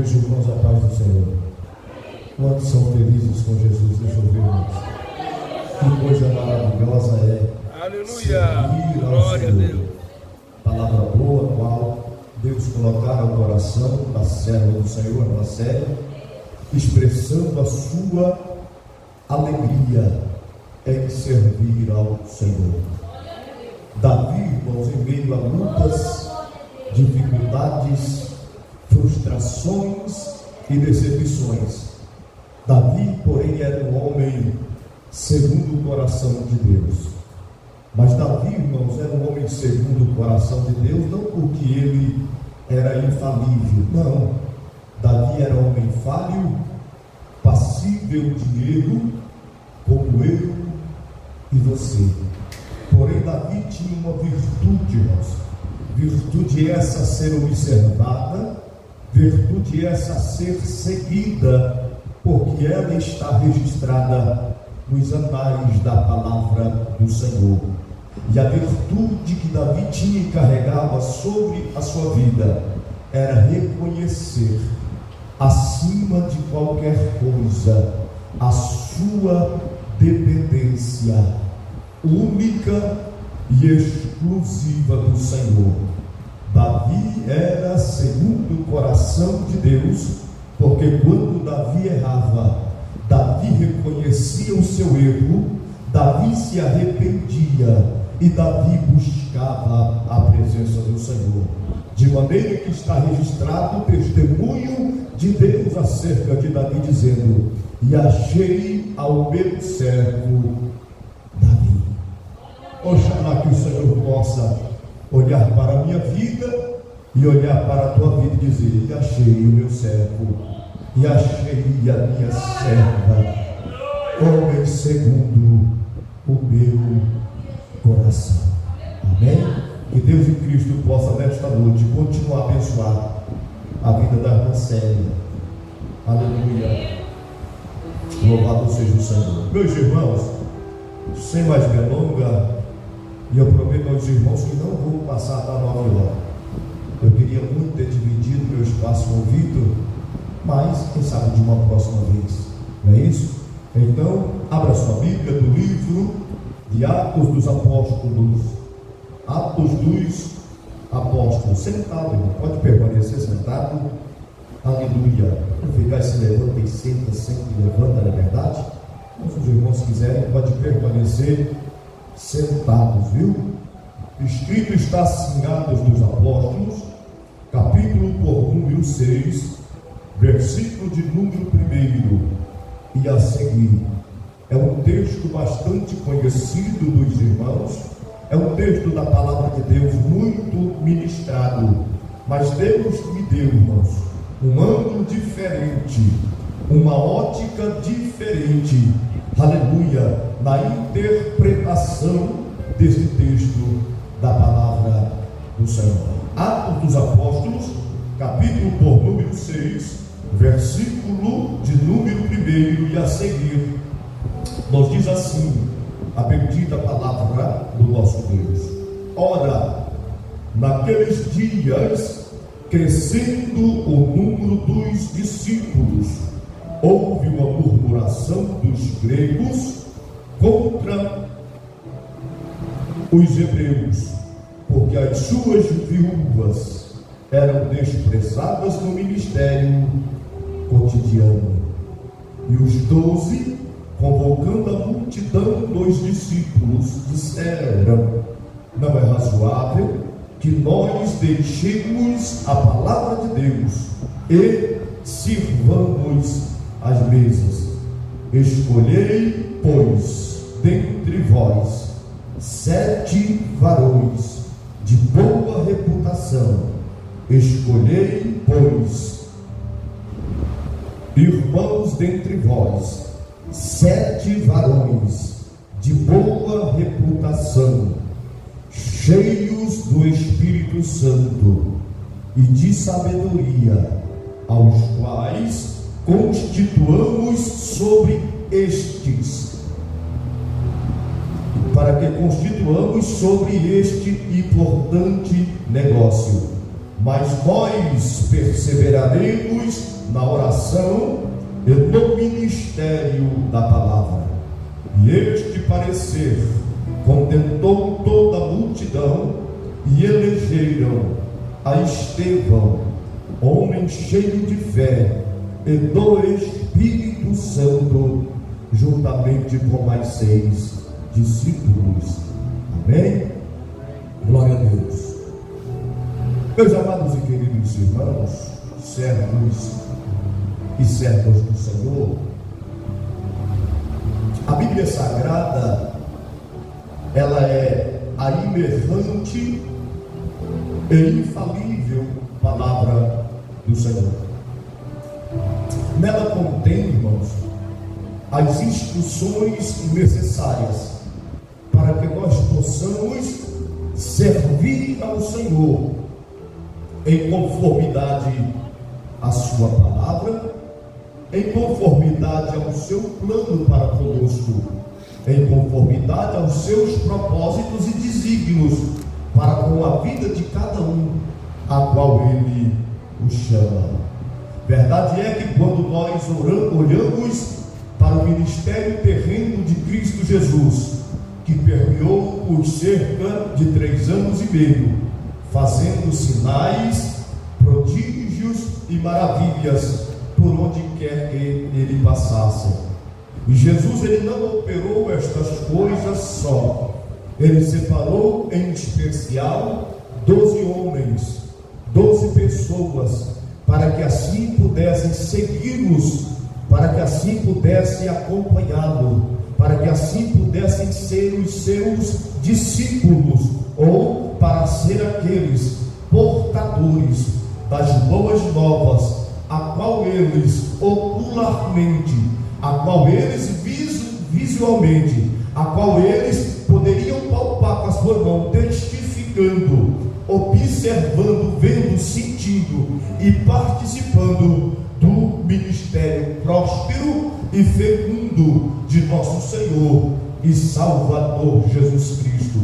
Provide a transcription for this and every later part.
Meus irmãos, a paz do Senhor. Quantos são felizes com Jesus? Deixa eu ver, irmãos. Que coisa maravilhosa é. Aleluia! Glória a Deus. Palavra boa, qual Deus colocar no coração da serva do Senhor, na série, expressando a sua alegria em servir ao Senhor. Davi, irmãos, em meio a lutas, dificuldades, frustrações e decepções, Davi, porém, era um homem segundo o coração de Deus. Mas Davi, irmãos, era um homem segundo o coração de Deus, não porque ele era infalível, não. Davi era um homem falho, passível de erro, como eu e você. Porém, Davi tinha uma virtude, irmãos. Virtude essa a ser observada, virtude essa a ser seguida, porque ela está registrada nos anais da palavra do Senhor. E a virtude que Davi tinha e carregava sobre a sua vida era reconhecer, acima de qualquer coisa, a sua dependência única e exclusiva do Senhor. Davi era segundo o coração de Deus, porque quando Davi errava, Davi reconhecia o seu erro, Davi se arrependia e Davi buscava a presença do Senhor. De maneira que está registrado o testemunho de Deus acerca de Davi, dizendo: e achei ao meu servo Davi. Oxalá que o Senhor possa olhar para a minha vida e olhar para a tua vida e dizer: e achei o meu servo, e achei a minha serva, homem segundo o meu coração. Amém? Que Deus em Cristo possa nesta noite continuar a abençoar a vida da irmã Célia. Aleluia. Louvado seja o Senhor. Meus irmãos, sem mais delonga, e eu prometo aos irmãos que não vou passar da 9 horas. Eu queria muito ter dividido meu espaço com o Vitor, mas quem sabe de uma próxima vez, não é isso? Então, abra sua Bíblia do livro de Atos dos Apóstolos. Atos dos Apóstolos. Sentado, irmão, pode permanecer sentado. Aleluia. Não ficar se levanta e senta, senta e levanta, não é verdade? Mas se os irmãos quiserem, pode permanecer sentados, viu? Escrito está assim, Atos dos Apóstolos, capítulo por número 6, versículo de número 1 e a seguir. É um texto bastante conhecido dos irmãos, é um texto da palavra de Deus muito ministrado, mas Deus me deu, irmãos, um ângulo diferente, uma ótica diferente, aleluia, na interpretação desse texto da palavra do Senhor. Atos dos Apóstolos, capítulo por número 6, versículo de número 1 e a seguir, nos diz assim a bendita palavra do nosso Deus: ora, naqueles dias, crescendo o número dos discípulos, houve uma murmuração dos gregos contra os hebreus, porque as suas viúvas eram desprezadas no ministério cotidiano. E os 12, convocando a multidão dos discípulos, disseram: não é razoável que nós deixemos a palavra de Deus e sirvamos as mesas. Escolhei, pois, dentre vós 7 varões de boa reputação. Escolhei, pois, irmãos, dentre vós 7 varões de boa reputação, cheios do Espírito Santo e de sabedoria, aos quais constituamos sobre estes, para que constituamos sobre este importante negócio. mas nós perseveraremos na oração e no ministério da palavra. E este parecer contentou toda a multidão, e elegeram a Estevão, homem cheio de fé e do Espírito Santo, juntamente com mais 6 discípulos. Amém? Glória a Deus. Meus amados e queridos irmãos, servos e servas do Senhor, a Bíblia Sagrada, ela é a inerrante e infalível palavra do Senhor. Nela contém, irmãos, as instruções necessárias para que nós possamos servir ao Senhor em conformidade à sua palavra, em conformidade ao seu plano para conosco, em conformidade aos seus propósitos e desígnios para com a vida de cada um a qual Ele o chama. Verdade é que quando nós olhamos para o ministério terreno de Cristo Jesus, que permeou por cerca de 3 anos e meio, fazendo sinais, prodígios e maravilhas por onde quer que ele passasse. E Jesus, ele não operou estas coisas só. Ele separou em especial 12 homens, 12 pessoas, para que assim pudessem segui-los, para que assim pudessem acompanhá-lo, para que assim pudessem ser os seus discípulos, ou para ser aqueles portadores das boas novas, a qual eles ocularmente, a qual eles visualmente, a qual eles poderiam palpar com a sua mão, testificando, observando, vendo, sentindo e participando do ministério próspero e fecundo de nosso Senhor e Salvador Jesus Cristo.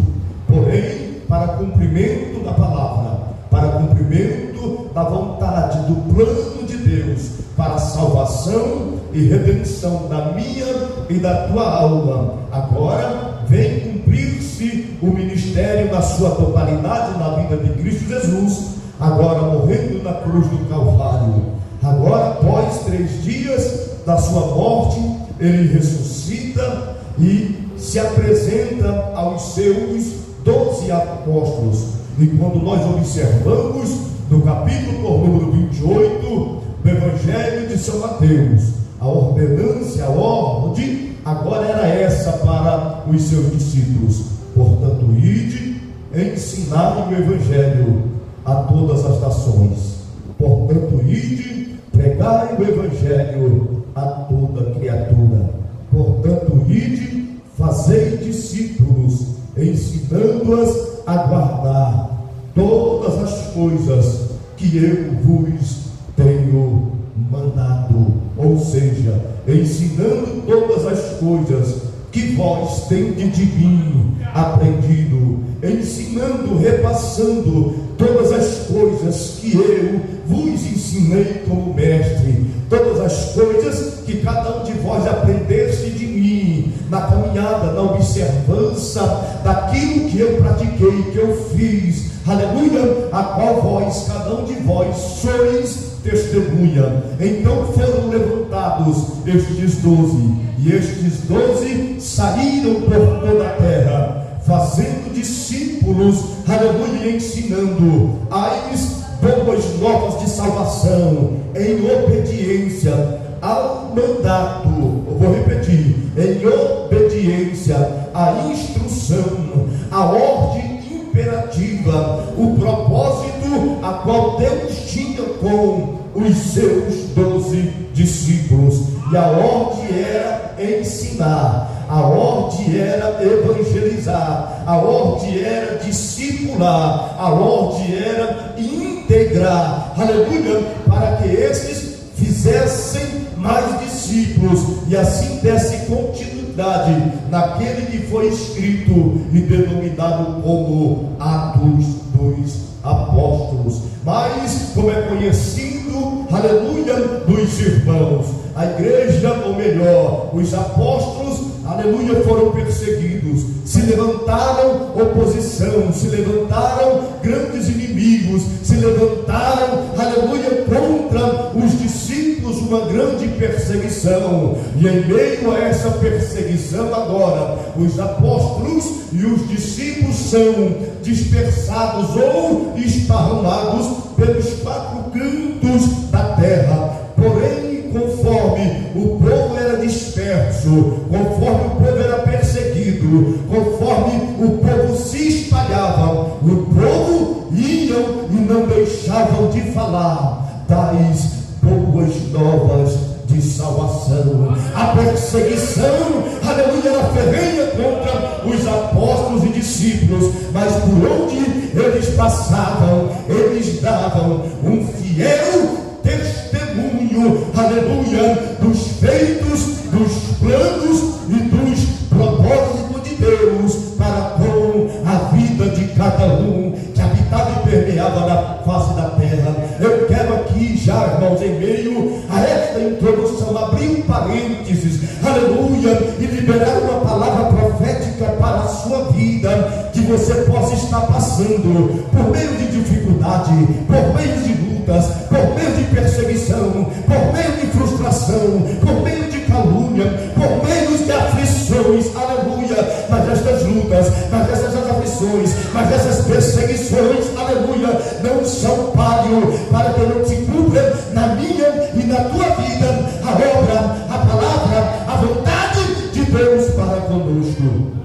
Porém, para cumprimento da palavra, para cumprimento da vontade, do plano de Deus, para a salvação e redenção da minha e da tua alma, agora vem cumprir-se o ministério na sua totalidade na vida de Cristo Jesus, agora morrendo na cruz do Calvário. Agora, após 3 dias da sua morte, ele ressuscita e se apresenta aos seus 12 apóstolos. E quando nós observamos no capítulo número 28 do Evangelho de São Mateus, a ordenança, a ordem agora era essa para os seus discípulos: portanto, ide, ensinai o Evangelho a todas as nações. Portanto, ide, pregai o Evangelho a toda criatura. Portanto, ide, fazei discípulos, ensinando-as a guardar todas as coisas que eu vos tenho mandado. Ou seja, ensinando todas as coisas que vós tendes de mim aprendido, ensinando, repassando todas as coisas que eu vos ensinei como mestre, todas as coisas que cada um de vós aprendeste de mim, na caminhada, na observância daquilo que eu pratiquei, que eu fiz, aleluia, a qual vós, cada um de vós, sois testemunha. Então foram levantados estes 12, e estes 12 saíram por toda a terra, fazendo discípulos, aleluia, ensinando as boas novas de salvação, em obediência ao mandato, eu vou repetir, em obediência à instrução, à ordem imperativa, o propósito a qual Deus tinha com os seus 12 discípulos. E a ordem era ensinar, a ordem era evangelizar, a ordem era discipular, a ordem era integrar, aleluia, para que esses fizessem mais discípulos e assim desse continuidade naquele que foi escrito e denominado como Atos dos apóstolos. Mas, como é conhecido, aleluia, dos irmãos, a igreja, ou melhor, os apóstolos, aleluia, foram perseguidos, se levantaram oposição, se levantaram grandes inimigos, se levantaram, aleluia, contra os discípulos, uma grande perseguição. E em meio a essa perseguição agora, os apóstolos e os discípulos são dispersados ou esparramados pelos 4 cantos da terra. Porém, conforme o povo era disperso, conforme o povo era perseguido, conforme o povo se espalhava, o povo iam e não deixavam de falar das boas novas de salvação. A perseguição, aleluia, era ferrenha contra os apóstolos e discípulos, mas por onde eles passavam, eles davam um fiel testemunho, aleluia, dos feitos, dos planos e dos propósitos de Deus para com a vida de cada um que habitava e permeava na face da terra. Eu quero aqui já, irmãos, em meio a esta introdução, abrir um parênteses, aleluia, e liberar uma palavra profética para a sua vida, que você possa estar passando por meio de dificuldade, por meio de lutas, por meio de perseguição, por meio de frustração, por meio de calúnia, por meio de aflições, aleluia. Mas estas lutas, mas essas aflições, mas essas perseguições, aleluia, não são páreo para que não se cumpra na minha e na tua vida a obra, a palavra, a vontade de Deus para conosco.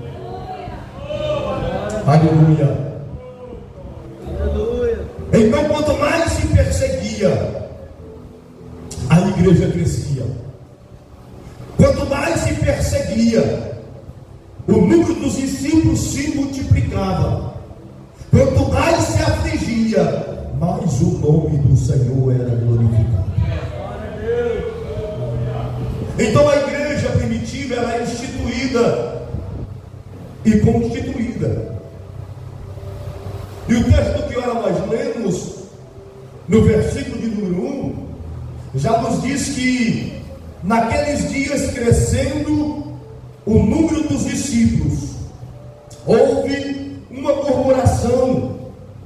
Aleluia. Então, quanto mais se perseguia, a igreja crescia. Quanto mais se perseguia, o número dos discípulos se multiplicava. Quanto mais se afligia, mais o nome do Senhor era glorificado. Então a igreja primitiva era instituída e constituída. E o texto que ora nós lemos, no versículo de número 1, já nos diz que naqueles dias, crescendo o número dos discípulos, houve uma murmuração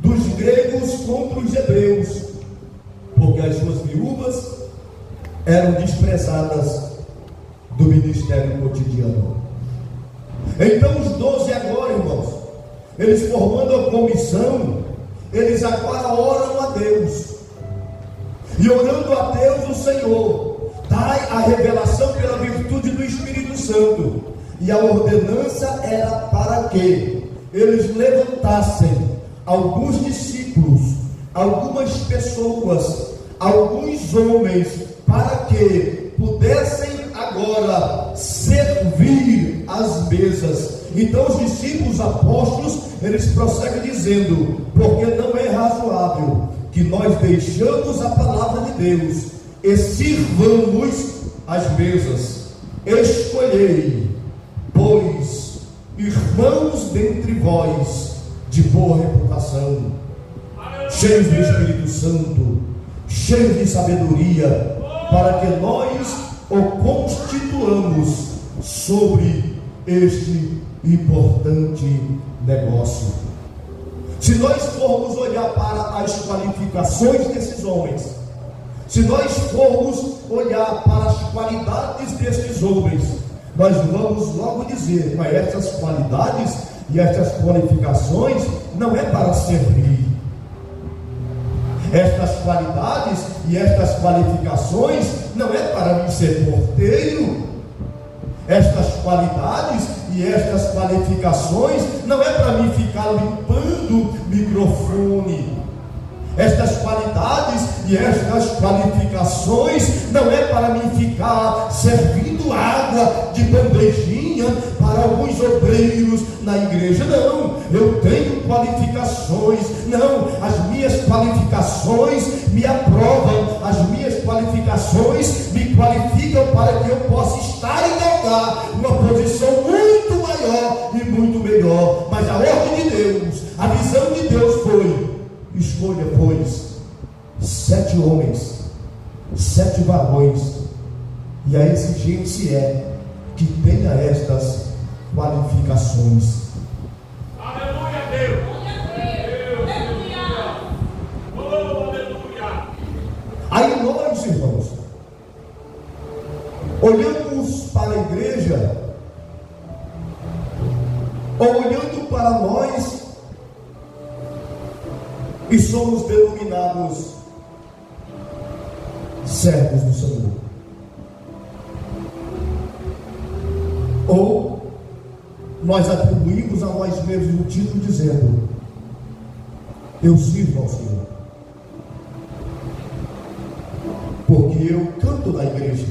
dos gregos contra os hebreus, porque as suas viúvas eram desprezadas do ministério cotidiano. Então os 12 agora, irmãos, eles formando a comissão, eles agora oram a Deus, e orando a Deus, o Senhor dai a revelação pela virtude do Espírito Santo, e a ordenança era para que eles levantassem alguns discípulos, algumas pessoas, alguns homens, para que pudessem agora servir as mesas. Então os discípulos apóstolos, eles prosseguem dizendo: porque não é razoável que nós deixamos a palavra de Deus e sirvamos as mesas. Escolhei, pois, irmãos dentre vós de boa reputação, cheios do Espírito Santo, cheios de sabedoria, para que nós o constituamos sobre este importante negócio. Se nós formos olhar para as qualificações desses homens, se nós formos olhar para as qualidades desses homens, nós vamos logo dizer: mas essas qualidades e essas qualificações não é para servir. Estas qualidades e estas qualificações não é para mim ser porteiro. Estas qualidades e estas qualificações não é para mim ficar limpando microfone. Estas qualidades e estas qualificações não é para mim ficar servindo água de bandejinha para alguns obreiros na igreja. Não, eu tenho qualificações. Não, as minhas qualificações me aprovam, as minhas qualificações me qualificam para que eu possa estar e galgar uma posição muito maior e muito melhor. Mas a ordem de Deus, a visão de Deus foi: escolha, pois, 7 homens, 7 varões, e a exigência é que tenha estas qualificações. Aleluia, Deus! Aí nós, irmãos, olhamos para a igreja, ou olhando para nós, e somos denominados servos do Senhor. Ou nós atribuímos a nós mesmos o título dizendo: eu sirvo ao Senhor, porque eu canto na igreja,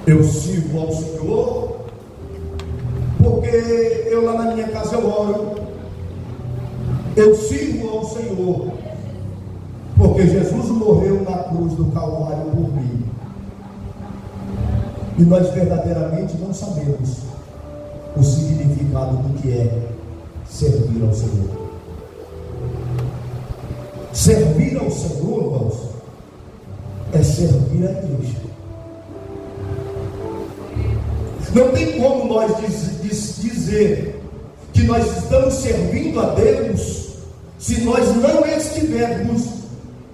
eu sirvo ao Senhor, porque eu lá na minha casa eu oro, eu sirvo ao Senhor, porque Jesus morreu na cruz do Calvário por mim. E nós verdadeiramente não sabemos o significado do que é servir ao Senhor. Servir ao Senhor, irmãos, é servir a igreja. Não tem como nós dizer que nós estamos servindo a Deus se nós não estivermos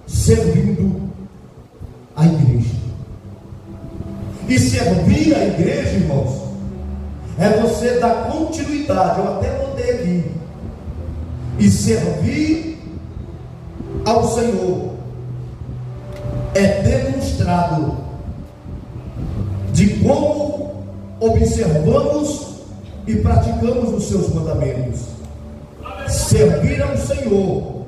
servindo a igreja. E servir a igreja, irmãos, é você dar continuidade, eu até notei aqui, e servir ao Senhor é demonstrado de como observamos e praticamos os seus mandamentos. Servir ao Senhor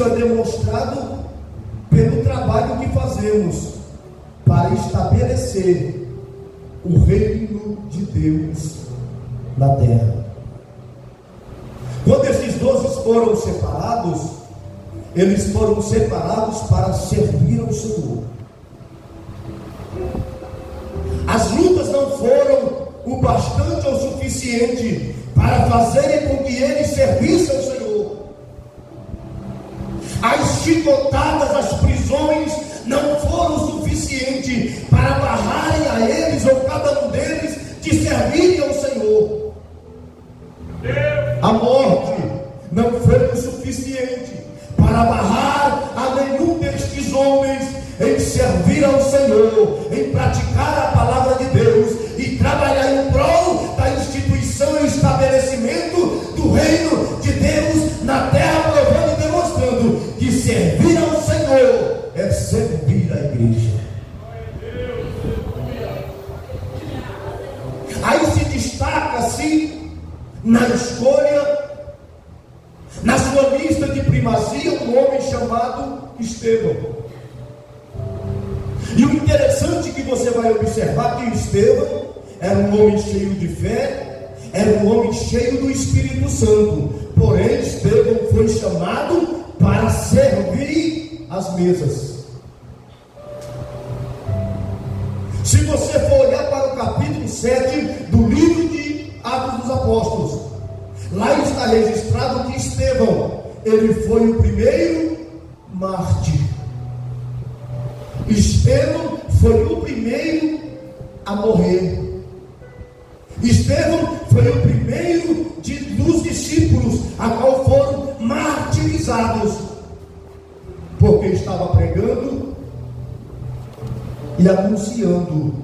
é demonstrado pelo trabalho que fazemos para estabelecer o reino de Deus na terra. Quando esses 12 foram separados, eles foram separados para servir ao Senhor. As lutas não foram o bastante ou suficiente para fazerem com que eles servissem ao Senhor. As chicotadas, as prisões não foram o suficiente para barrarem a eles ou cada um deles de servirem ao Senhor. A morte não foi o suficiente para barrar a nenhum destes homens em servir ao Senhor, em praticar a palavra de Deus e trabalhar em prol da instituição e estabelecimento do reino de Deus na terra, provando e demonstrando que servir ao Senhor é servir a igreja. Aí se destaca-se na escolha, na sua lista de primazia, um homem chamado Estevão. E o interessante que você vai observar que Estevão era um homem cheio de fé, era um homem cheio do Espírito Santo. Porém, Estevão foi chamado para servir as mesas. Se você for olhar para o capítulo 7 do livro de Atos dos Apóstolos, lá está registrado que Estevão, ele foi o primeiro mártir. Estevão foi o primeiro a morrer. Estevão foi o primeiro dos discípulos a qual foram martirizados, porque estava pregando e anunciando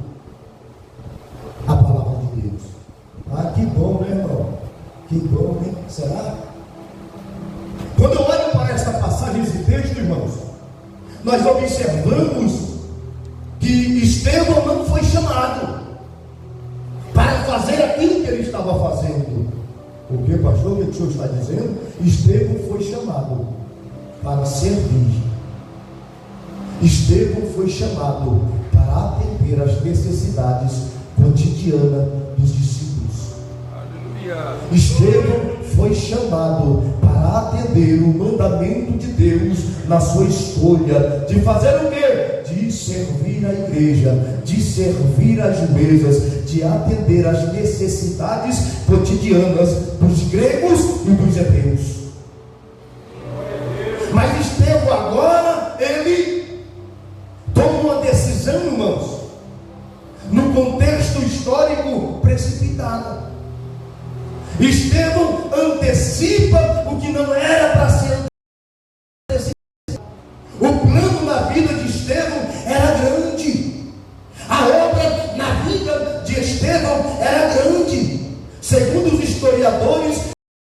a palavra de Deus. Ah, que bom, né, irmão? Que bom, né? Será? Quando eu olho para esta passagem, esse texto, irmãos, nós observamos que Estevão não foi chamado para fazer aquilo que ele estava fazendo. O que, pastor, o que o senhor está dizendo? Estevão foi chamado para servir. Estevão foi chamado para atender às necessidades cotidianas dos discípulos. Aleluia. Estevão foi chamado para atender o mandamento de Deus na sua escolha de fazer o quê? De servir a igreja. igreja, de servir às mesas, de atender às necessidades cotidianas dos gregos e dos hebreus. Mas Estevão agora, ele toma uma decisão, irmãos, no contexto histórico precipitada. Estevão antecipa o que não era para ser antecipado. O plano na vida de Estevão era grande. A obra na vida de Estevão era grande. Segundo os historiadores,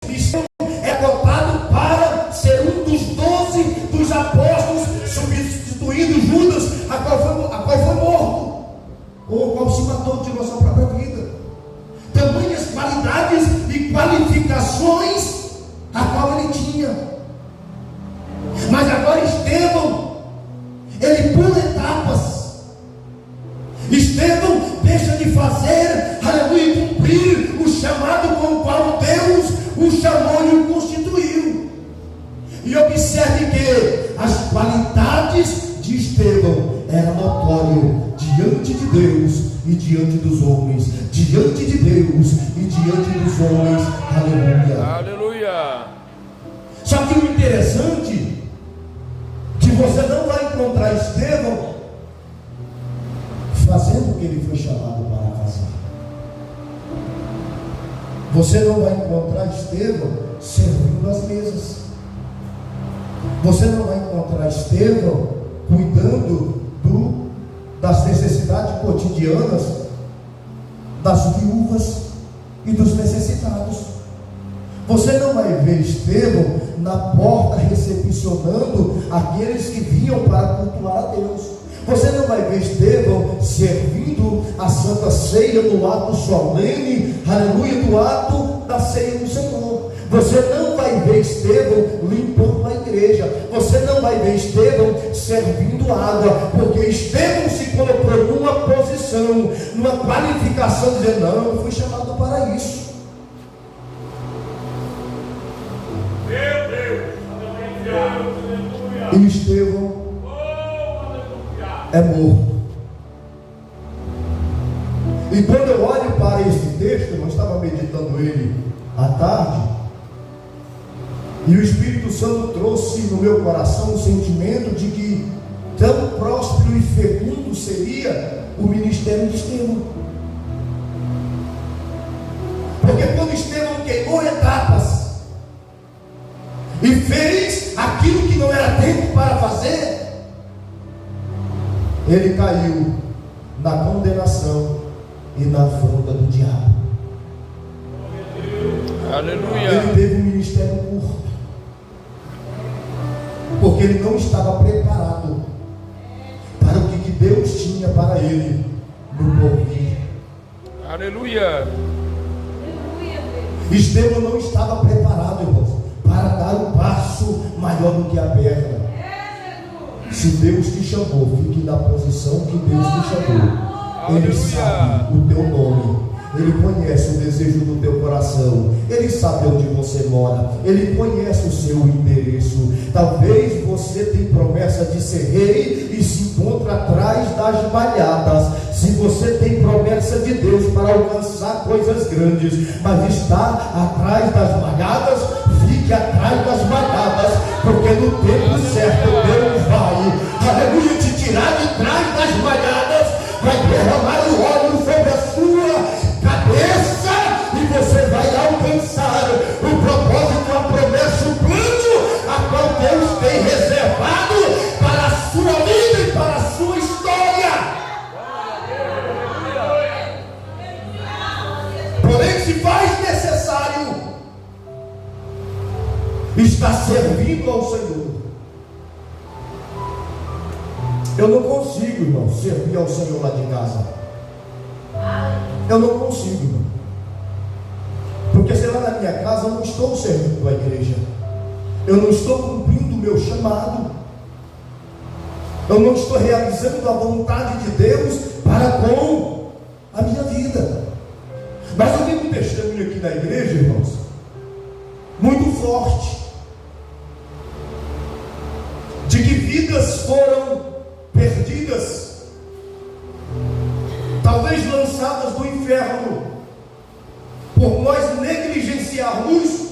Estevão é cotado para ser um dos 12 dos apóstolos, substituindo Judas, a qual foi morto, ou qual se matou, tirou sua própria vida. Tamanhas qualidades e qualificações a qual ele tinha. Mas agora Estevão, ele pula etapas. Estevão deixa de fazer, aleluia, cumprir o chamado com o qual Deus o chamou e o constituiu. E observe que as qualidades de Estevão eram notórias diante de Deus e diante dos homens, diante de Deus e diante dos homens. Aleluia. Aleluia. Só que o interessante que você não vai encontrar Estevão fazendo o que ele foi chamado para fazer. Você não vai encontrar Estevão servindo as mesas. Você não vai encontrar Estevão cuidando das necessidades cotidianas das viúvas e dos necessitados. Você não vai ver Estevão na porta recepcionando aqueles que vinham para cultuar a Deus. Você não vai ver Estevão servindo a Santa Ceia no ato solene, aleluia, do ato da ceia do Senhor. Você não vai ver Estevão limpando a igreja. Você não vai ver Estevão servindo água, porque Estevão se colocou numa posição, numa qualificação, dizendo: não, eu fui chamado para isso. Meu Deus. E Estevão é morto. E quando eu olho para esse texto, eu estava meditando ele à tarde, e o Espírito Santo trouxe no meu coração o sentimento de que tão próspero e fecundo seria o ministério de Estevão. Porque quando Estevão queimou etapas e fez aquilo que não era tempo para fazer, ele caiu na condenação e na afronta do diabo. Aleluia. Ele teve um ministério curto, porque ele não estava preparado para o que Deus tinha para ele no porvir. Aleluia. Estevão não estava preparado, irmãos, para dar um passo maior do que a perna. Se Deus te chamou, fique na posição que Deus te chamou. Ele sabe o teu nome, Ele conhece o desejo do teu coração, Ele sabe onde você mora, Ele conhece o seu endereço. Talvez você tenha promessa de ser rei e se encontra atrás das malhadas. Se você tem promessa de Deus para alcançar coisas grandes, mas está atrás das malhadas, fique atrás das malhadas, porque no tempo certo Deus vai, aleluia, te tirar de trás das malhadas, vai derramar o óleo sobre a sua cabeça e você vai alcançar o propósito, a promessa, o plano a qual Deus tem reservado para a sua vida e para a sua história. Porém, se faz necessário estar servindo ao Senhor. Eu não consigo, irmão, servir ao Senhor lá de casa. Eu não consigo, irmão. Porque se lá na minha casa eu não estou servindo a igreja, eu não estou cumprindo o meu chamado, eu não estou realizando a vontade de Deus para com a minha vida. Mas eu tenho um testemunho aqui na igreja, irmãos, muito forte, de que vidas foram perdidas questões lançadas do inferno, por nós negligenciarmos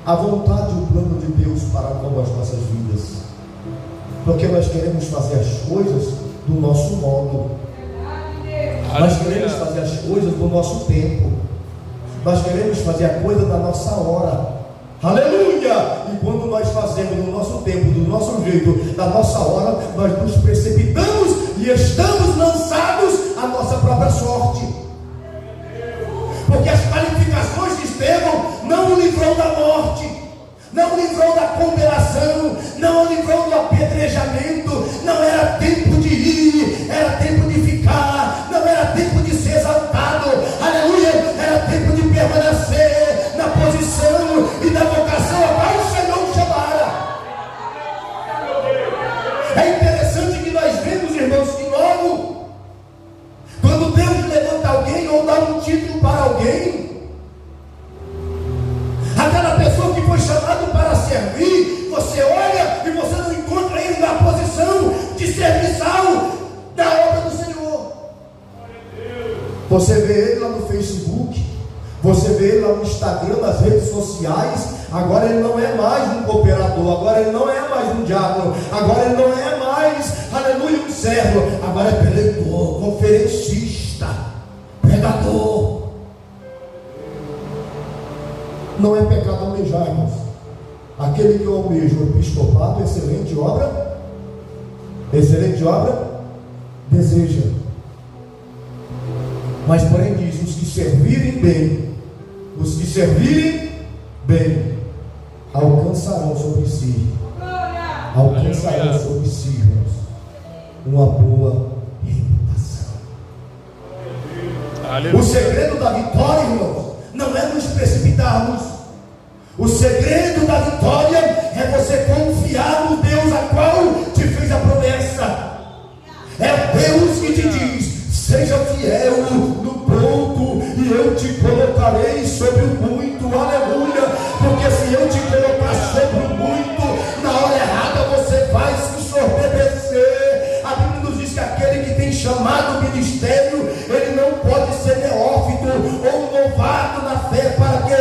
a vontade e o plano de Deus para com as nossas vidas, porque nós queremos fazer as coisas do nosso modo, nós queremos fazer as coisas do nosso tempo, nós queremos fazer a coisa da nossa hora. Aleluia! E quando nós fazemos do nosso tempo, do nosso jeito, da nossa hora, nós nos precipitamos e estamos lançados à nossa própria sorte. Porque as qualificações de Estevão não o livrou da morte, não o livrou da condenação, não o livrou do apedrejamento. Não era tempo de ir, era tempo de ficar, não era tempo de ser exaltado, aleluia, era tempo de permanecer na posição e na vocação a qual o Senhor o chamara. É interessante que nós vemos, irmãos, que logo quando Deus levanta alguém ou dá um título para alguém, aquela pessoa que foi chamado para servir, você olha e você não encontra ele na posição de serviçal da obra do Senhor. Você vê ele lá no Facebook, você vê ele lá no Instagram, nas redes sociais. Agora ele não é mais um cooperador, agora ele não é mais um diácono, agora ele não é mais, aleluia, um servo, agora é pregador, conferencista, pregador. Não é pecado almejar, irmãos. Aquele que almeja o episcopado, excelente obra, deseja. Mas porém diz, os que servirem bem, alcançarão sobre si, irmãos, uma boa reputação. O segredo da vitória, irmãos, não é nos precipitarmos. O segredo da vitória é você confiar no Deus a qual te fez a promessa. É Deus que te diz: seja fiel no pouco e eu te colocarei sobre o muito. Aleluia! Porque se eu te colocar sobre o muito, na hora errada você vai se ensoberbecer. A Bíblia nos diz que aquele que tem chamado o ministério, ele não pode ser neófito ou novato na fé, para que,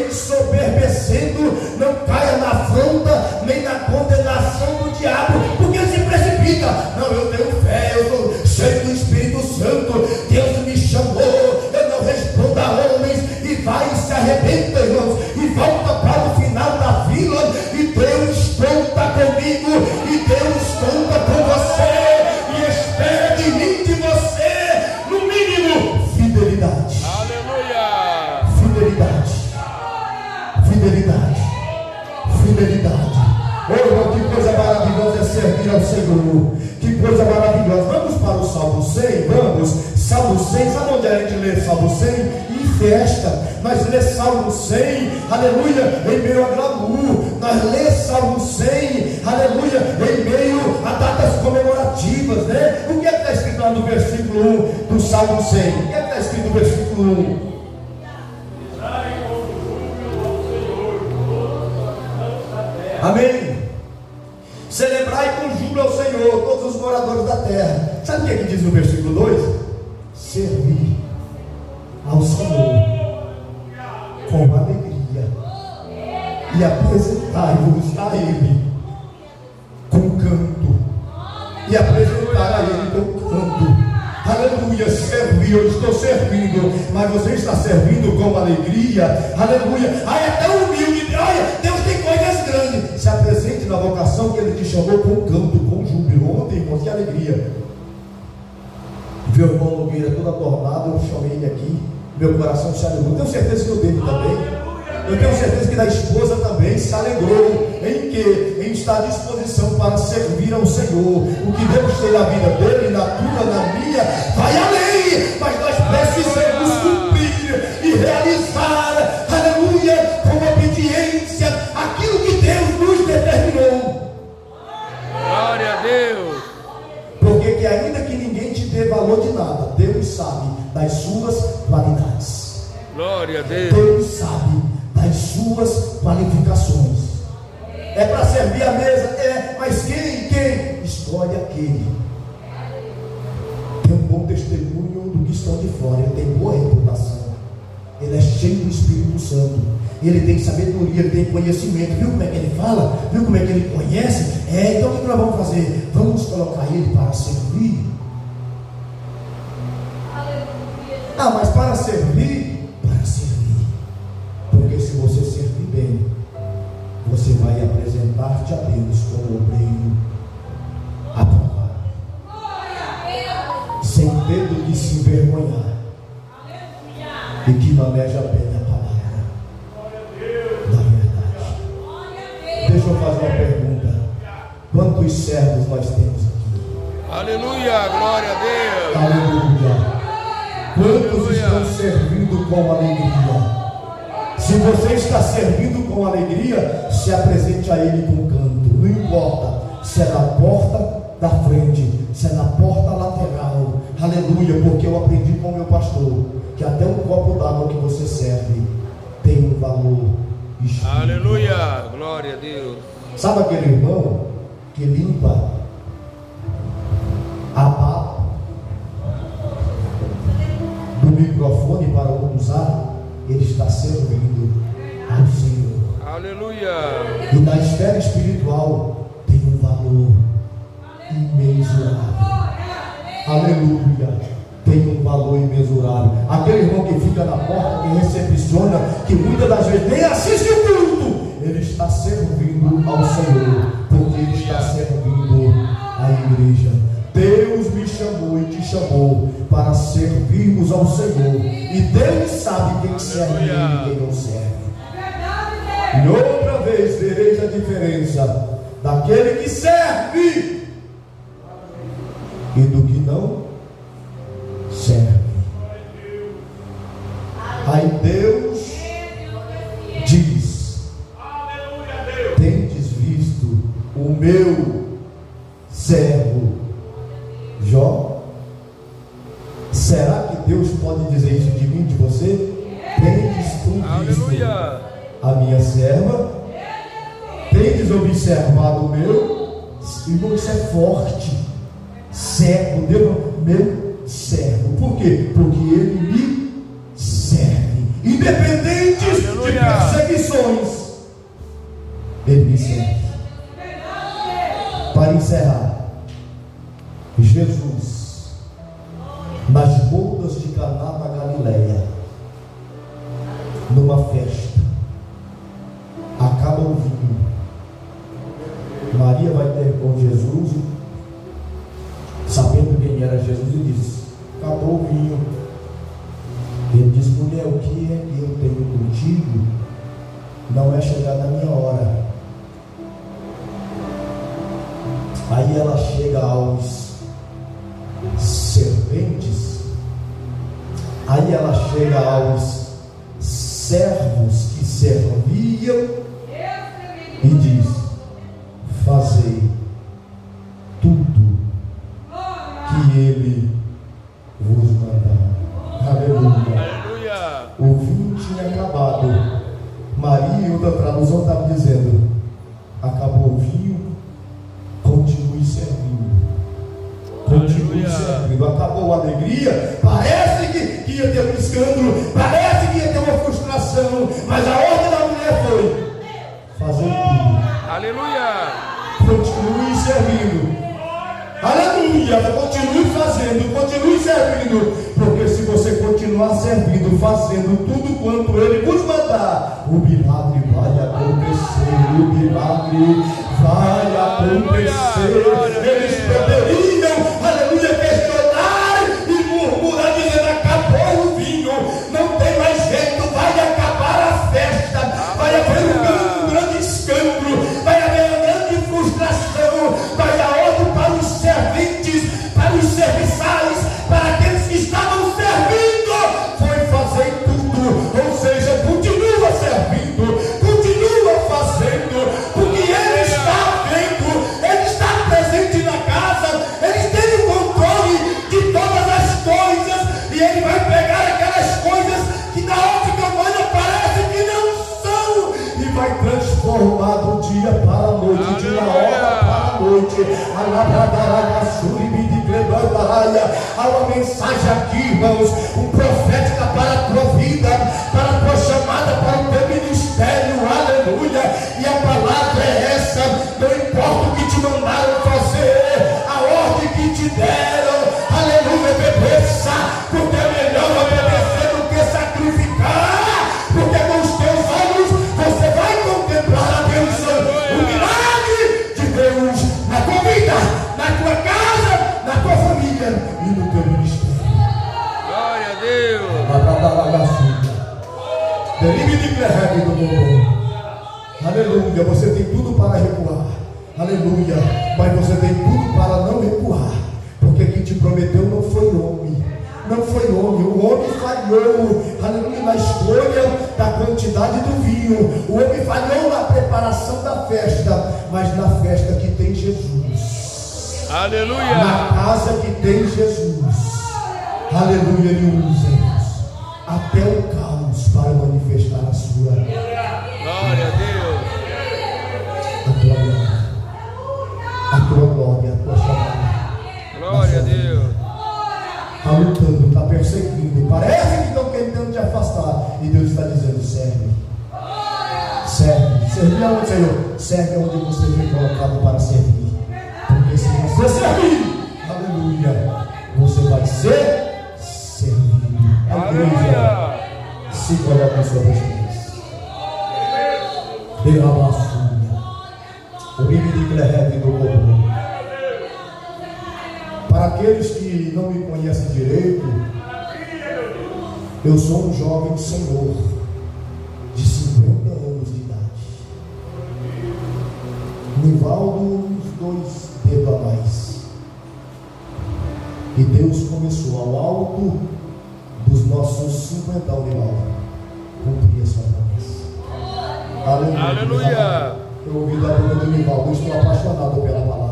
ensoberbecendo, não caia na afronta nem na condenação do diabo, porque ele se precipita. Não, eu tenho fé, eu sou cheio do Espírito Santo, Deus me chamou, eu não respondo a homens, e vai e se arrebenta, irmãos, e volta para o final da fila, e Deus conta comigo, e Deus conta com você, e espera de mim, de você, no mínimo, fidelidade. Aleluia! Fidelidade. Oh, irmão, que coisa maravilhosa é servir ao Senhor. Que coisa maravilhosa. Vamos para o Salmo 100, vamos. Salmo 100, sabe onde a gente lê Salmo 100? Em festa. Nós lê Salmo 100, aleluia, em meio a glamour. Nós lê Salmo 100, aleluia, em meio a datas comemorativas, né? O que é que está escrito lá no versículo 1 do Salmo 100? O que é que está escrito no versículo 1? Amém. Celebrai com júbilo ao Senhor, todos os moradores da terra. Sabe o que é que diz no versículo 2? Servir ao Senhor com alegria e apresentai-vos a Ele com canto. E apresentar a Ele com canto. Aleluia, servir, eu estou servindo, mas você está servindo com alegria. Aleluia, ai, é tão humilde, olha, Deus tem coisas grandes. Se apresente na vocação que Ele te chamou com canto, com júbilo. Ontem, irmãos, que alegria ver o irmão Nogueira todo adornado. Eu chamei ele aqui, meu coração se alegrou. Tenho certeza que o dele também. Eu tenho certeza que da esposa também se alegrou. Em que? Em estar à disposição para servir ao Senhor. O que Deus tem na vida dele, na tua, na minha, vai além. Mas nós precisamos cumprir e realizar, aleluia, com obediência, aquilo que Deus nos determinou. Glória a Deus. Porque que ainda que ninguém te dê valor de nada, Deus sabe das suas qualidades. Glória a Deus. Deus sabe das suas qualificações. É para servir a mesa? É, mas quem? Escolhe aquele. Tem um bom testemunho do fora, ele tem boa reputação, ele é cheio do Espírito Santo, ele tem sabedoria, ele tem conhecimento. Viu como é que ele fala? Viu como é que ele conhece? Então o que nós vamos fazer? Vamos colocar ele para servir. Mas para servir, porque se você servir bem, você vai apresentar-te a Deus como obreiro aprovado, sem medo de se envergonhar, e que maneja bem a palavra da verdade. Deixa eu fazer uma pergunta: quantos servos nós temos aqui? Aleluia, glória a Deus. Aleluia. Quantos estão servindo com alegria? Se você está servindo com alegria, se apresente a Ele com canto. Não importa se é na porta da frente, se é na porta lateral. Aleluia, porque eu aprendi com o meu pastor que até um copo d'água que você serve tem um valor espiritual. Aleluia, glória a Deus. Sabe aquele irmão que limpa a barra do microfone para usar? Ele está servindo ao Senhor. Aleluia. E na esfera espiritual tem um valor imensurável. Aleluia. Tem um valor imensurável. Aquele irmão que fica na porta, que recepciona, que muitas das vezes nem assiste o culto, ele está servindo ao Senhor, porque ele está servindo à igreja. Deus me chamou e te chamou para servirmos ao Senhor. E Deus sabe quem serve e quem não serve. E outra vez vereis a diferença daquele que serve e do que não serve. Aí Deus diz: tendes visto o meu servo Jó? Será que Deus pode dizer isso de mim, de você? Tendes tu visto a minha serva? Tendes observado o meu? Irmão, isso é forte. Servo, Deus, meu servo. Por quê? Porque ele me serve. Independentes de perseguições, ele me serve. Para encerrar, Jesus, nas bodas de Caná da Galileia, numa festa, acaba o vinho. Maria vai ter com Jesus, sabendo quem era Jesus, e diz: acabou o vinho. Ele diz: mulher, o que é que eu tenho contigo? Não é chegada a minha hora. Aí ela chega aos serventes, aí ela chega aos servos que serviam e diz: fazei tudo que ele vos mandar. Aleluia. O vinho tinha acabado. Maria, em outra tradução, estava dizendo: acabou o vinho, continue servindo. Continue servindo. Acabou a alegria. Parece que ia ter um escândalo, parece que ia ter uma frustração, mas a ordem da mulher foi fazer tudo. Aleluia. Continue servindo. Aleluia. Continue fazendo, continue servindo, porque se você continuar servindo, fazendo tudo quanto ele vos mandar, o milagre vai acontecer. O milagre vai acontecer. Eles poderiam, aleluia, questionar e murmurar, dizendo: acabou o vinho, não tem mais jeito, vai acabar a festa, vai haver um grande escândalo, vai haver uma grande frustração, vai dar ordem para os serventes, para os serviçais, para aqueles que estavam servindo, foi fazer tudo. Ou seja, continua servindo, continua fazendo, porque ele está vendo, ele está presente na casa, ele tem o controle de todas as coisas, e ele vai pegar aquelas coisas que na ótica humana parece que não são, e vai transformar do dia para a noite, de uma hora para a noite. Há uma mensagem aqui, irmãos, profética para a tua vida, para a tua chamada, para o teu ministério, aleluia. E a palavra é essa: não importa o que te mandaram fazer, a ordem que te deram, aleluia, obedeça, porque é melhor obedecer do que sacrificar, porque com os teus olhos você vai contemplar a bênção, o milagre de Deus na tua vida, na tua casa, na tua família e no teu ministério. Glória a Deus. Aleluia, você tem tudo para recuar, aleluia, mas você tem tudo para não recuar, porque quem te prometeu não foi homem, o homem falhou, aleluia, na escolha da quantidade do vinho, o homem falhou na preparação da festa, mas na festa que tem Jesus, Aleluia. na casa que tem Jesus, aleluia, ele usa até o caos para manifestar a sua Glória a Deus. a tua glória, a tua chamada. Glória a Deus. Está lutando, está perseguindo, parece que estão tentando te afastar, e Deus está dizendo: serve, serve aonde, Senhor? Serve onde você foi colocado para servir, porque se você servir, aleluia, você vai ser servido. Aleluia. Se coloca na sua presença. Derramaçunha. O livro de Clerebe do Corpo. Para aqueles que não me conhecem direito, eu sou um jovem senhor de 50 anos de idade. Nivaldo, uns 2 dedos a mais. E Deus começou ao alto dos nossos 50 anos, Nivaldo, cumprir a sua promessa. Aleluia. Eu ouvi da boca do Nivaldo, eu estou apaixonado pela palavra.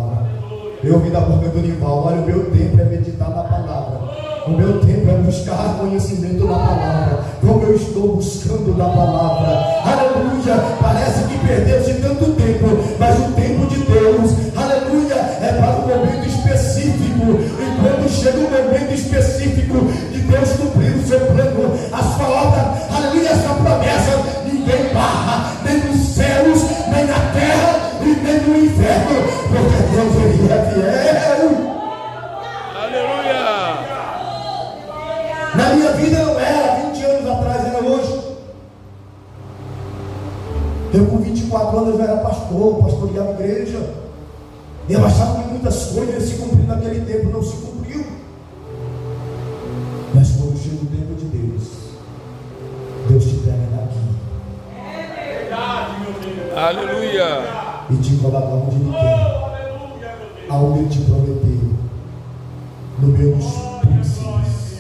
Eu ouvi da boca do Nivaldo: olha, o meu tempo é meditar na palavra, o meu tempo é buscar conhecimento na palavra, como eu estou buscando na palavra, aleluia. Parece que perdeu-se tanto tempo, mas o tempo de Deus, aleluia, é para um momento específico, e quando chega um momento específico de Deus cumprir o seu plano, a sua obra, aleluia, a sua promessa, ninguém barra, nem nos céus, nem na terra, e nem no inferno, porque Deus, ele é fiel. Aleluia. Na minha vida não era 20 anos atrás, era hoje. Eu com 24 anos eu era pastor, pastoreava a igreja. Eu achava que muitas coisas iam se cumprir naquele tempo, não se cumpriu. Mas quando chega o tempo de Deus, Deus te pega daqui. Aleluia. E te coloca onde Ele quer, aonde Ele te prometeu, no meio dos príncipes.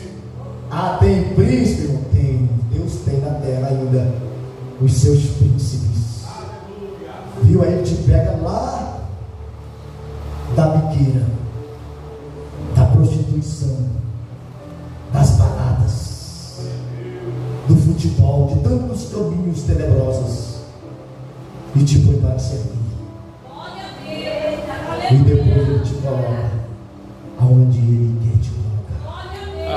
Ah, tem príncipe? Não tem. Deus tem na terra ainda os seus príncipes. Viu? Aí Ele te pega lá da biqueira, da prostituição, das baladas, do futebol, de tantos caminhos tenebrosos, e te põe para servir. E depois Ele te coloca aonde Ele quer te colocar.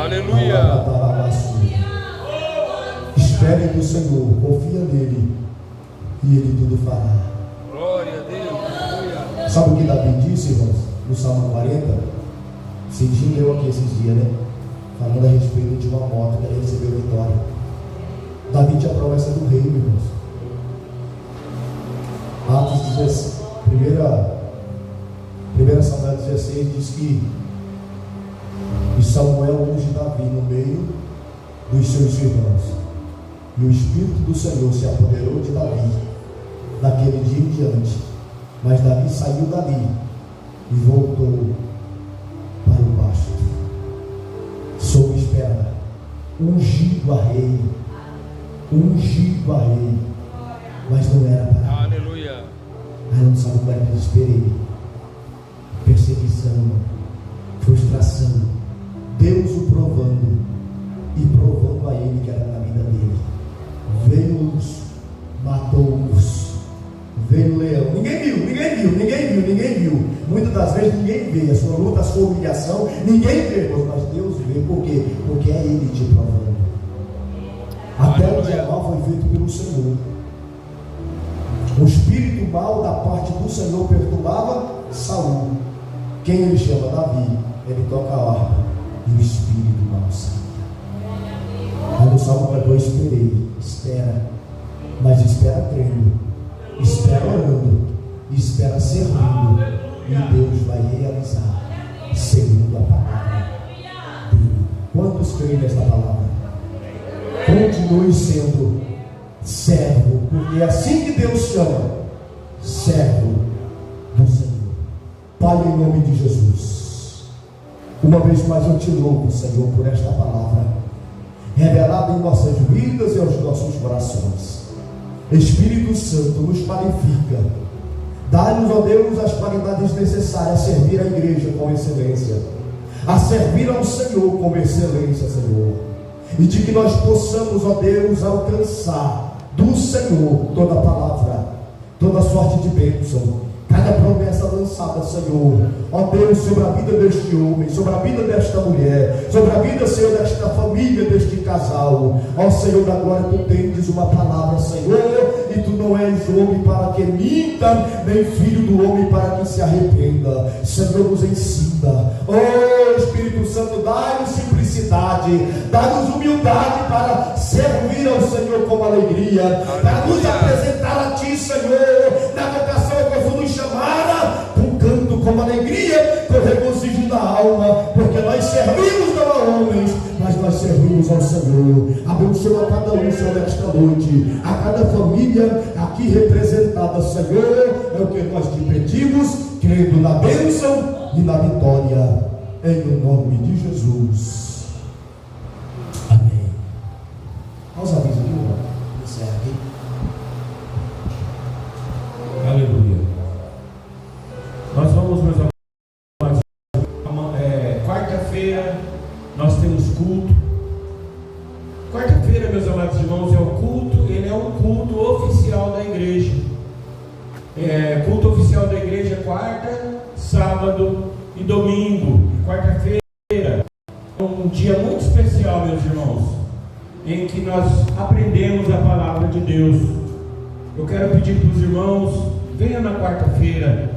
Aleluia. Espere do Senhor, confia nele, e Ele tudo fará. Glória a Deus. Aleluia. Sabe o que Davi disse, irmãos, no Salmo 40? Cidinho leu aqui esses dias, né? Falando a respeito de uma moto que ele recebeu vitória. Davi tinha a promessa do rei, irmãos. Atos 16, 1 Samuel 16 diz que Samuel unge Davi no meio dos seus irmãos, e o Espírito do Senhor se apoderou de Davi daquele dia em diante. Mas Davi saiu dali e voltou para o pasto, sob espera, ungido a rei, mas não era para. Aleluia. Aí não sabe qual era o desespero, perseguição, frustração, Deus o provando e provando a ele que era na vida dele. Veio-os, matou-os, veio o leão, ninguém viu, Muitas das vezes ninguém vê a sua luta, a sua humilhação, ninguém vê, mas Deus vê. Por quê? Porque é Ele te provando. Até o dia mal foi feito pelo Senhor. O espírito mal da parte do Senhor perturbava Saul. Quem ele chama? Davi. Ele toca a harpa e o espírito mal sai. Aí no Salmo 42, espera, mas espera crendo, espera orando, espera servindo, e Deus vai realizar segundo a palavra dele. Quantos creem nesta palavra? Continue sendo servo, porque é assim que Deus chama, servo do Senhor. Pai, em nome de Jesus, uma vez mais eu te louvo, Senhor, por esta palavra revelada em nossas vidas e aos nossos corações. Espírito Santo, nos qualifica, dá-nos, ó Deus, as qualidades necessárias a servir a igreja com excelência, a servir ao Senhor com excelência, Senhor, e de que nós possamos, ó Deus, alcançar do Senhor toda a palavra, toda sorte de bênção, cada promessa lançada, Senhor, ó Deus, sobre a vida deste homem, sobre a vida desta mulher, sobre a vida, Senhor, desta família, deste casal. Ó Senhor da glória, tu tendes uma palavra, Senhor, e tu não és homem para que minta, nem filho do homem para que se arrependa. Senhor, nos ensina. Ó Espírito Santo, dá-nos simplicidade, dá-nos humildade para servir ao Senhor com alegria, para nos apresentar a ti, Senhor, na vocação que fomos chamada, com canto, com alegria, com regozijo da alma, porque nós servimos não a homens, mas nós servimos ao Senhor. Abençoa cada um, Senhor, nesta noite, a cada família aqui representada, Senhor, é o que nós te pedimos, crendo na bênção e na vitória, em nome de Jesus. Amém. Vamos avisos aqui, irmão. Encerra aqui. Aleluia. Nós vamos, meus amados, quarta-feira nós temos culto. Quarta-feira, meus amados irmãos, é o culto, ele é um culto oficial da igreja. Culto oficial da igreja, quarta, sábado e domingo. Quarta-feira é um dia muito especial, meus irmãos, em que nós aprendemos a palavra de Deus. Eu quero pedir para os irmãos, venha na quarta-feira,